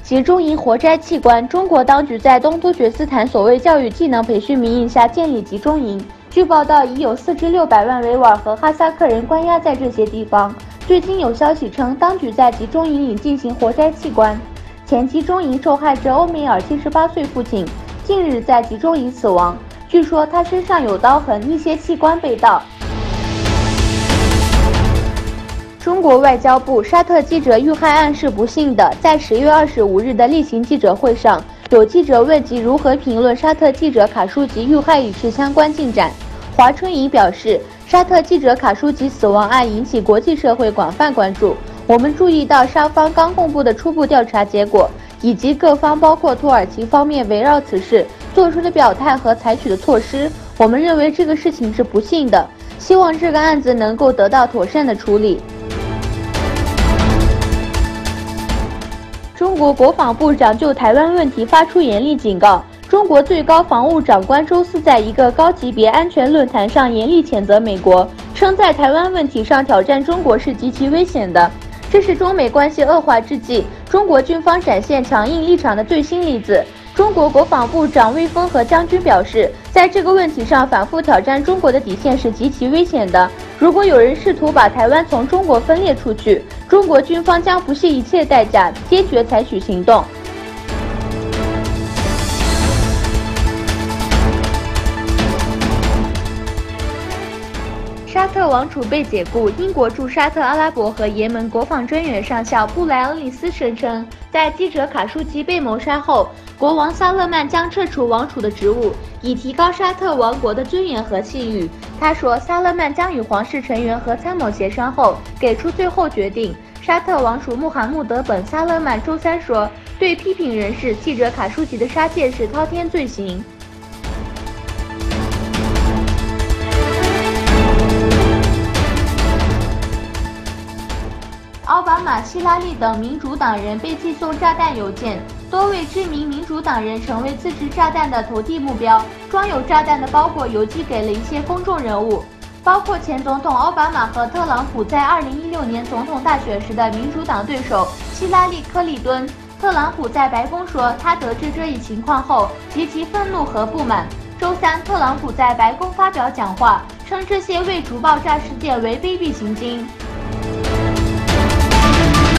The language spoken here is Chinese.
集中营活摘器官，中国当局在东突厥斯坦所谓教育技能培训名义下建立集中营。据报道，已有4至600万维吾尔和哈萨克人关押在这些地方。最近有消息称，当局在集中营里进行活摘器官。前集中营受害者欧梅尔78岁父亲近日在集中营死亡，据说他身上有刀痕，一些器官被盗。中国外交部沙特记者遇害案是不幸的。在10月25日的例行记者会上，有记者问及如何评论沙特记者卡舒吉遇害一事相关进展。华春莹表示，沙特记者卡舒吉死亡案引起国际社会广泛关注。我们注意到沙方刚公布的初步调查结果，以及各方包括土耳其方面围绕此事做出的表态和采取的措施。我们认为这个事情是不幸的，希望这个案子能够得到妥善的处理。中国国防部长就台湾问题发出严厉警告。中国最高防务长官周四在一个高级别安全论坛上严厉谴责美国，称在台湾问题上挑战中国是极其危险的。这是中美关系恶化之际，中国军方展现强硬立场的最新例子。中国国防部长魏峰和将军表示，在这个问题上反复挑战中国的底线是极其危险的。如果有人试图把台湾从中国分裂出去，中国军方将不惜一切代价，坚决采取行动。沙特王储被解雇。英国驻沙特阿拉伯和也门国防专员上校布莱恩里斯声称，在记者卡舒吉被谋杀后，国王萨勒曼将撤除王储的职务，以提高沙特王国的尊严和信誉。他说，萨勒曼将与皇室成员和参谋协商后给出最后决定。沙特王储穆罕默德本·萨勒曼周三说，对批评人士记者卡舒吉的杀戒是滔天罪行。奥巴马、希拉里等民主党人被寄送炸弹邮件，多位知名民主党人成为自制炸弹的投递目标。装有炸弹的包裹邮寄给了一些公众人物，包括前总统奥巴马和特朗普在2016年总统大选时的民主党对手希拉里·克利顿。特朗普在白宫说，他得知这一情况后极其愤怒和不满。周三，特朗普在白宫发表讲话，称这些未逐爆炸事件为卑鄙行径。